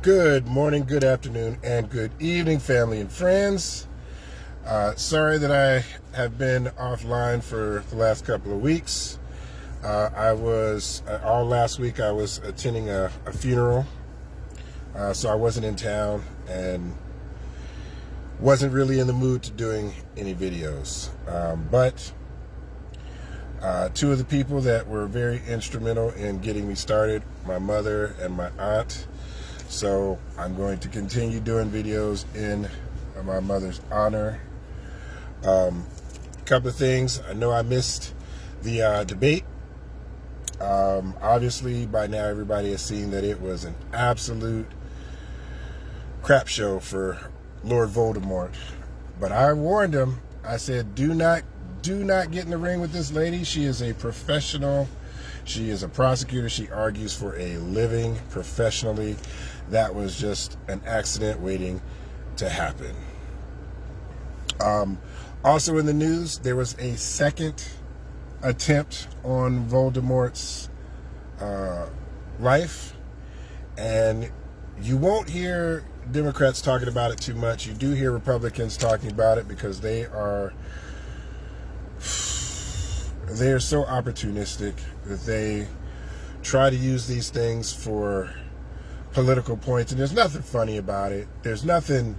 Good morning, good afternoon, and good evening, family and friends. Sorry that I have been offline for the last couple of weeks. All last week I was attending a funeral, so I wasn't in town and wasn't really in the mood to doing any videos. But two of the people that were very instrumental in getting me started, my mother and my aunt. So I'm going to continue doing videos in my mother's honor. Couple of things. I know I missed the debate. Obviously, by now everybody has seen that it was an absolute crap show for Lord Voldemort. But I warned him. I said, do not get in the ring with this lady. She is a professional. She is a prosecutor. She argues for a living professionally. That was just an accident waiting to happen. Also in the news, there was a second attempt on Voldemort's life. And you won't hear Democrats talking about it too much. You do hear Republicans talking about it because they are so opportunistic that they try to use these things for political points, and there's nothing funny about it. There's nothing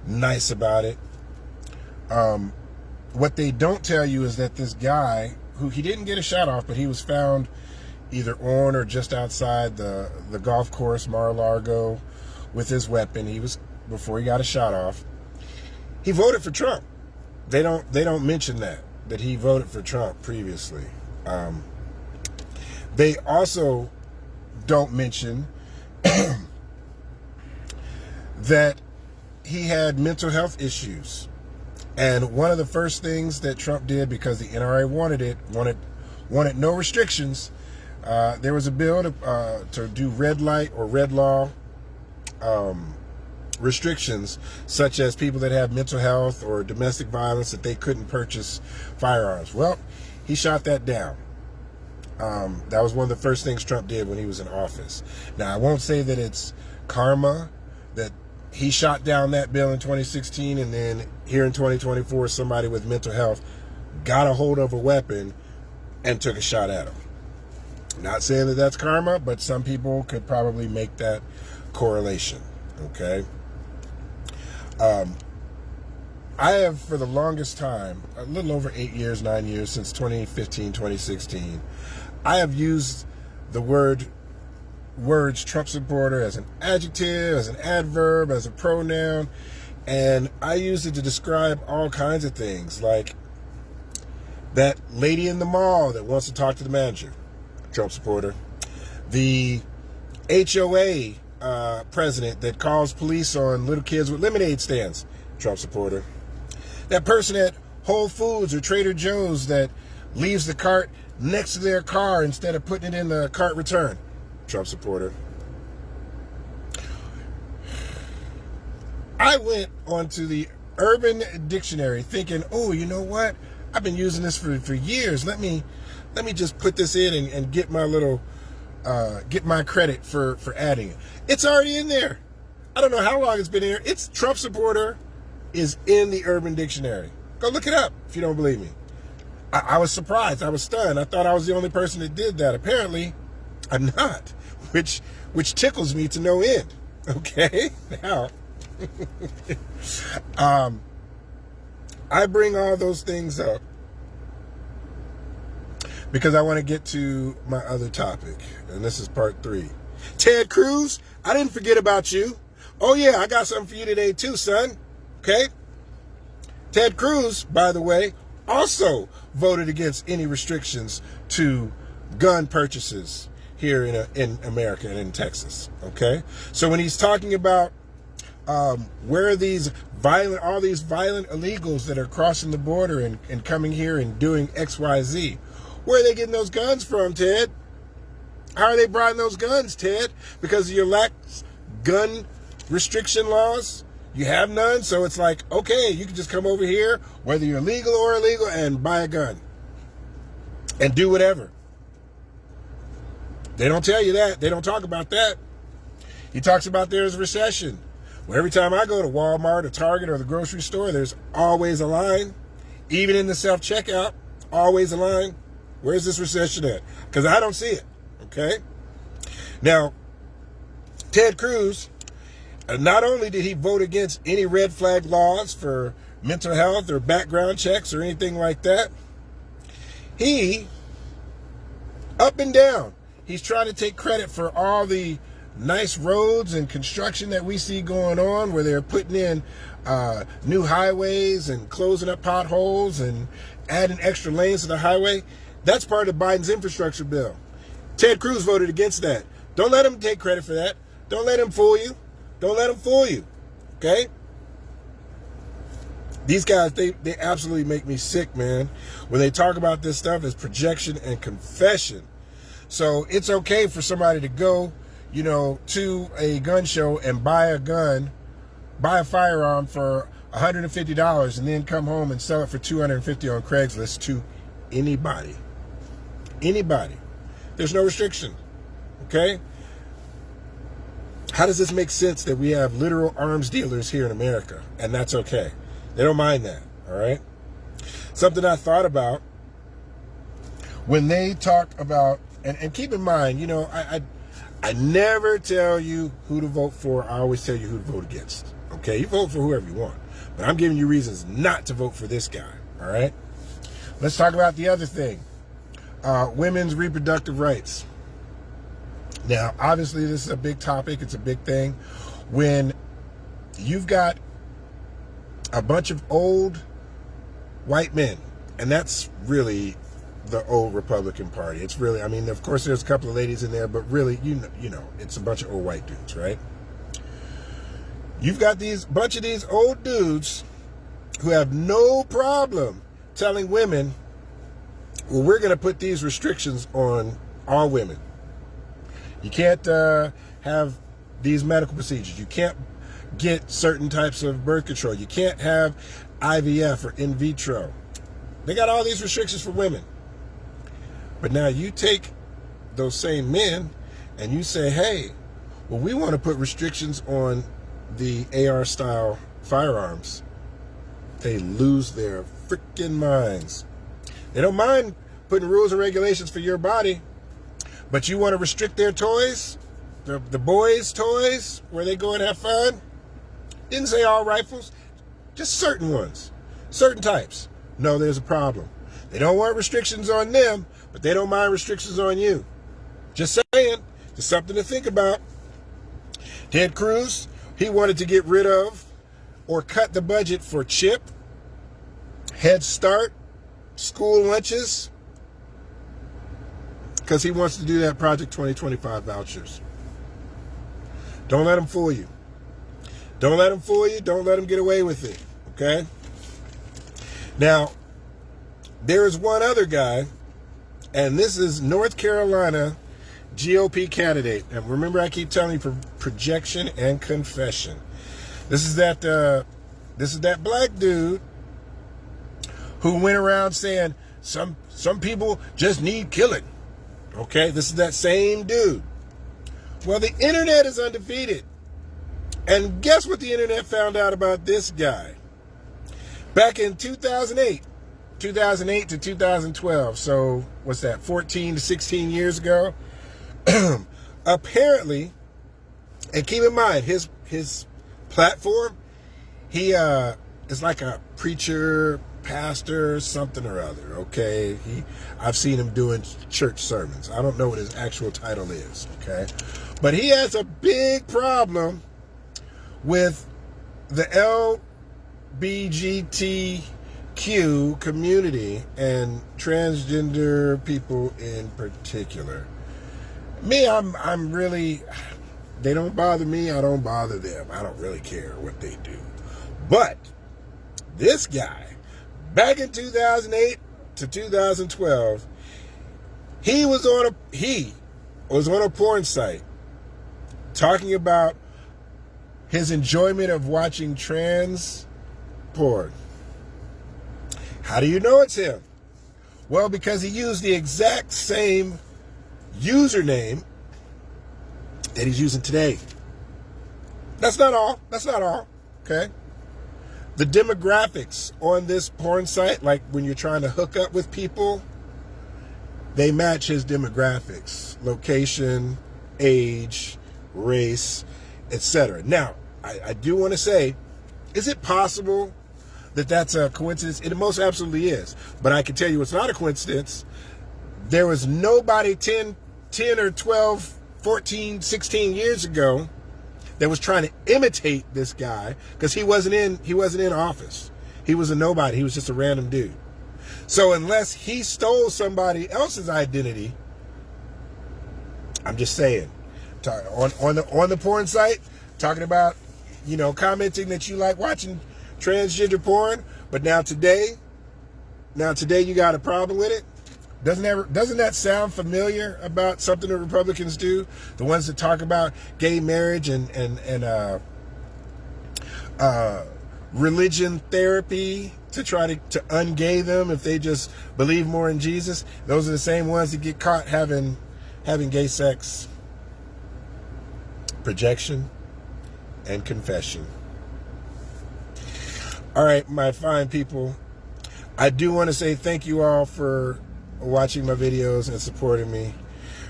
nice about it. What they don't tell you is that this guy, who he didn't get a shot off, but he was found either on or just outside the golf course, Mar-a-Lago, with his weapon. Before he got a shot off, he voted for Trump. They don't mention that he voted for Trump previously. They also don't mention that he had mental health issues. And one of the first things that Trump did, because the NRA wanted no restrictions, there was a bill to do red light or red law restrictions, such as people that have mental health or domestic violence, that they couldn't purchase firearms. Well, he shot that down. That was one of the first things Trump did when he was in office. Now, I won't say that it's karma that he shot down that bill in 2016, and then here in 2024, somebody with mental health got a hold of a weapon and took a shot at him. Not saying that that's karma, but some people could probably make that correlation, okay? I have, for the longest time, a little over 8 years, 9 years, since 2015, 2016, I have used the words Trump supporter as an adjective, as an adverb, as a pronoun, and I use it to describe all kinds of things, like that lady in the mall that wants to talk to the manager, Trump supporter. The HOA president that calls police on little kids with lemonade stands, Trump supporter. That person at Whole Foods or Trader Joe's that leaves the cart next to their car instead of putting it in the cart return, Trump supporter. I went onto the Urban Dictionary thinking, oh, you know what? I've been using this for years. Let me just put this in and get my little get my credit for adding it. It's already in there. I don't know how long it's been in there. It's Trump supporter is in the Urban Dictionary. Go look it up if you don't believe me. I was surprised. I was stunned. I thought I was the only person that did that. Apparently, I'm not, which tickles me to no end. Okay? Now, I bring all those things up because I want to get to my other topic, and this is part 3. Ted Cruz, I didn't forget about you. Oh yeah, I got something for you today too, son. Okay? Ted Cruz, by the way, also voted against any restrictions to gun purchases here in America and in Texas. Okay? So when he's talking about where are all these violent illegals that are crossing the border and coming here and doing XYZ, where are they getting those guns from, Ted? How are they buying those guns, Ted? Because of your lax gun restriction laws? You have none, so it's like, okay, you can just come over here, whether you're legal or illegal, and buy a gun. And do whatever. They don't tell you that. They don't talk about that. He talks about there's a recession. Well, every time I go to Walmart or Target or the grocery store, there's always a line. Even in the self-checkout, always a line. Where's this recession at? Because I don't see it, okay? Now, Ted Cruz, not only did he vote against any red flag laws for mental health or background checks or anything like that, he, up and down, he's trying to take credit for all the nice roads and construction that we see going on, where they're putting in new highways and closing up potholes and adding extra lanes to the highway. That's part of Biden's infrastructure bill. Ted Cruz voted against that. Don't let him take credit for that. Don't let him fool you. Don't let him fool you. Okay? These guys, they absolutely make me sick, man. When they talk about this stuff, it's projection and confession. So it's okay for somebody to go, to a gun show and buy a firearm for $150 and then come home and sell it for $250 on Craigslist to anybody. Anybody. There's no restriction. Okay? How does this make sense that we have literal arms dealers here in America and that's okay? They don't mind that, all right? Something I thought about when they talk about, and keep in mind, I never tell you who to vote for. I always tell you who to vote against. Okay, you vote for whoever you want. But I'm giving you reasons not to vote for this guy. All right? Let's talk about the other thing. Women's reproductive rights. Now, obviously, this is a big topic. It's a big thing. When you've got a bunch of old white men, and that's really the old Republican Party. It's really, of course, there's a couple of ladies in there, but really, it's a bunch of old white dudes, right? You've got bunch of these old dudes who have no problem telling women, well, we're going to put these restrictions on all women. You can't have these medical procedures. You can't get certain types of birth control. You can't have IVF or in vitro. They got all these restrictions for women. But now you take those same men and you say, hey, well, we want to put restrictions on the AR-style firearms. They lose their freaking minds. They don't mind putting rules and regulations for your body, but you want to restrict their toys, the boys' toys, where they go and have fun? Didn't say all rifles, just certain ones, certain types. No, there's a problem. They don't want restrictions on them, but they don't mind restrictions on you. Just saying, just something to think about. Ted Cruz, he wanted to get rid of or cut the budget for CHIP, Head Start, school lunches, because he wants to do that Project 2025 vouchers. Don't let him fool you. Don't let him fool you. Don't let him get away with it. Okay? Now, there is one other guy, and this is North Carolina GOP candidate. And remember, I keep telling you projection and confession. This is that black dude who went around saying some people just need killing. Okay? This is that same dude. Well, the internet is undefeated. And guess what the internet found out about this guy? Back in 2008 to 2012, so what's that, 14 to 16 years ago? Apparently, and keep in mind, his platform, he is like a preacher, pastor, something or other, okay? I've seen him doing church sermons. I don't know what his actual title is, okay? But he has a big problem with the LGBTQ community and transgender people in particular. Me, I'm really, they don't bother me, I don't bother them. I don't really care what they do. But this guy, back in 2008 to 2012, he was on a porn site talking about his enjoyment of watching trans porn. How do you know it's him? Well, because he used the exact same username that he's using today. That's not all. That's not all. Okay. The demographics on this porn site, like when you're trying to hook up with people, they match his demographics: location, age, race, etc. Now, I do want to say, is it possible that that's a coincidence? It most absolutely is. But I can tell you it's not a coincidence. There was nobody 10 or 12, 14, 16 years ago that was trying to imitate this guy, because he wasn't in office. He was a nobody. He was just a random dude. So unless he stole somebody else's identity, I'm just saying, on the porn site, talking about, commenting that you like watching transgender porn, but now today you got a problem with it. Doesn't that sound familiar about something that Republicans do? The ones that talk about gay marriage and religion therapy to try to ungay them if they just believe more in Jesus. Those are the same ones that get caught having gay sex, projection, and confession. All right, my fine people, I do want to say thank you all for watching my videos and supporting me.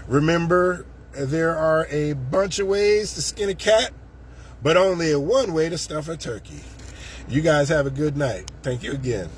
Remember, there are a bunch of ways to skin a cat, but only one way to stuff a turkey. You guys have a good night. Thank you again.